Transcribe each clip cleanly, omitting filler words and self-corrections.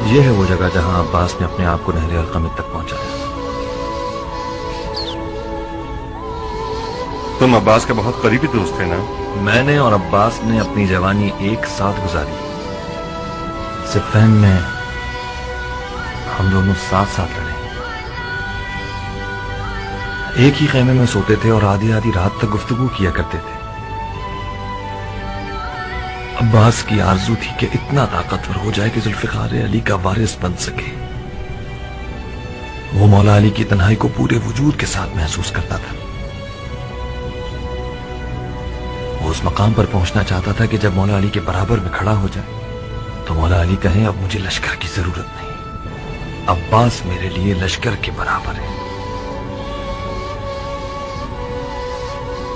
یہ ہے وہ جگہ جہاں عباس نے اپنے آپ کو نہر القمت تک پہنچایا۔ تم عباس کا بہت قریبی دوست تھے نا؟ میں نے اور عباس نے اپنی جوانی ایک ساتھ گزاری۔ صفین میں ہم دونوں ساتھ ساتھ لڑے، ایک ہی خیمے میں سوتے تھے اور آدھی آدھی رات تک گفتگو کیا کرتے تھے۔ عباس کی آرزو تھی کہ اتنا طاقتور ہو جائے کہ ذوالفقار علی کا وارث بن سکے۔ وہ مولا علی کی تنہائی کو پورے وجود کے ساتھ محسوس کرتا تھا۔ وہ اس مقام پر پہنچنا چاہتا تھا کہ جب مولا علی کے برابر میں کھڑا ہو جائے تو مولا علی کہیں اب مجھے لشکر کی ضرورت نہیں، عباس میرے لیے لشکر کے برابر ہے۔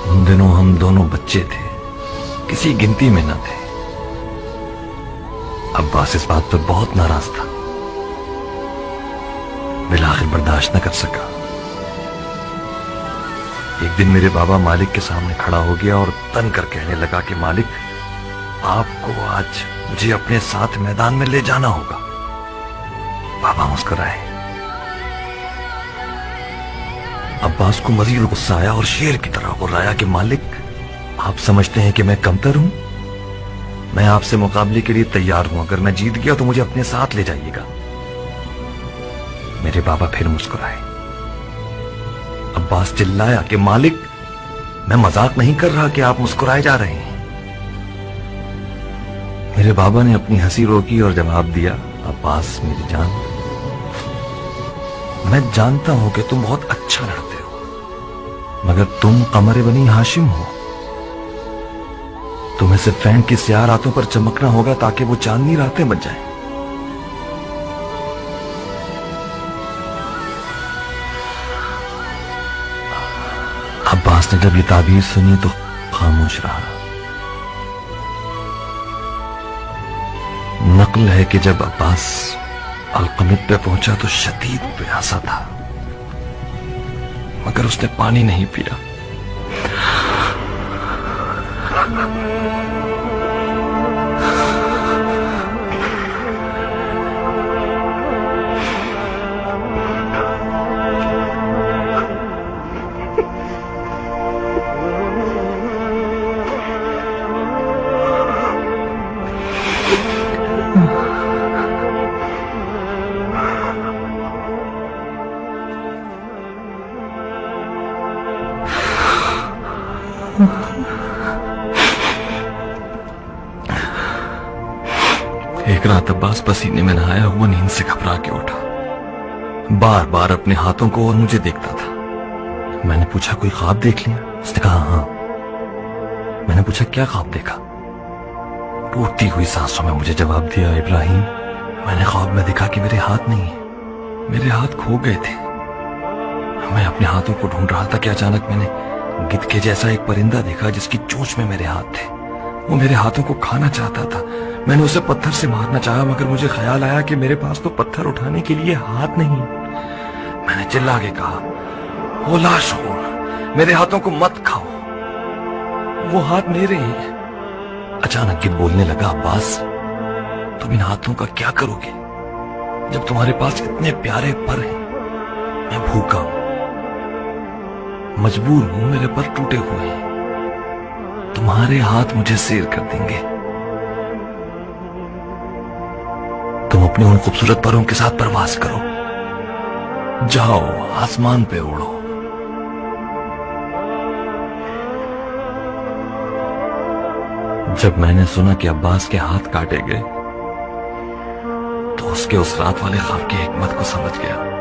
ان دنوں ہم دونوں بچے تھے، کسی گنتی میں نہ تھے۔ عباس اس بات پر بہت ناراض تھا، بالآخر برداشت نہ کر سکا۔ ایک دن میرے بابا مالک کے سامنے کھڑا ہو گیا اور تن کر کہنے لگا کہ مالک، آپ کو آج مجھے اپنے ساتھ میدان میں لے جانا ہوگا۔ بابا مسکرائے۔ عباس کو مزید غصہ آیا اور شیر کی طرح غرایا کہ مالک، آپ سمجھتے ہیں کہ میں کمتر ہوں؟ میں آپ سے مقابلے کے لیے تیار ہوں، اگر میں جیت گیا تو مجھے اپنے ساتھ لے جائیے گا۔ میرے بابا پھر مسکرائے۔ عباس چلایا کہ مالک، میں مذاق نہیں کر رہا کہ آپ مسکرائے جا رہے ہیں۔ میرے بابا نے اپنی ہنسی روکی اور جواب دیا، عباس میری جان، میں جانتا ہوں کہ تم بہت اچھا لڑتے ہو، مگر تم قمر بنی ہاشم ہو۔ تمہیں صفین کی سیاہ راتوں پر چمکنا ہوگا تاکہ وہ چاندنی راتیں بن جائیں۔ عباس نے جب یہ تعبیر سنی تو خاموش رہا۔ نقل ہے کہ جب عباس القمت پہ پہنچا تو شدید پیاسا تھا، مگر اس نے پانی نہیں پیا۔ ایک رات عباس پسینے میں نہایا ہوا نیند سے گھبرا کے اٹھا، بار بار اپنے ہاتھوں کو اور مجھے دیکھتا تھا۔ میں نے پوچھا کوئی خواب دیکھ لیا؟ اس نے کہا ہاں۔ میں نے پوچھا کیا خواب دیکھا؟ ٹوٹتی ہوئی سانسوں میں مجھے جواب دیا، ابراہیم، میں نے خواب میں دیکھا کہ میرے ہاتھ نہیں ہیں، میرے ہاتھ کھو گئے تھے۔ میں اپنے ہاتھوں کو ڈھونڈ رہا تھا کہ اچانک میں نے گدھ کے جیسا ایک پرندہ دیکھا جس کی چونچ میں میرے ہاتھ تھے۔ وہ میرے ہاتھوں کو کھانا چاہتا تھا۔ میں نے اسے پتھر سے مارنا چاہا، مگر مجھے خیال آیا کہ میرے پاس تو پتھر اٹھانے کے لیے ہاتھ نہیں۔ میں نے چلا کے کہا، او لاشخور، میرے ہاتھوں کو مت کھاؤ، وہ ہاتھ میرے ہیں۔ اچانک گدھ بولنے لگا، عباس، تم ان ہاتھوں کا کیا کرو گے جب تمہارے پاس اتنے پیارے پر ہیں؟ میں بھوکا ہوں، مجبور ہوں، میرے پر ٹوٹے ہوئے ہیں، تمہارے ہاتھ مجھے سیر کر دیں گے۔ تم اپنے ان خوبصورت پروں کے ساتھ پرواز کرو، جاؤ آسمان پہ اڑو۔ جب میں نے سنا کہ عباس کے ہاتھ کاٹے گئے تو اس کے اس رات والے خواب کی حکمت کو سمجھ گیا۔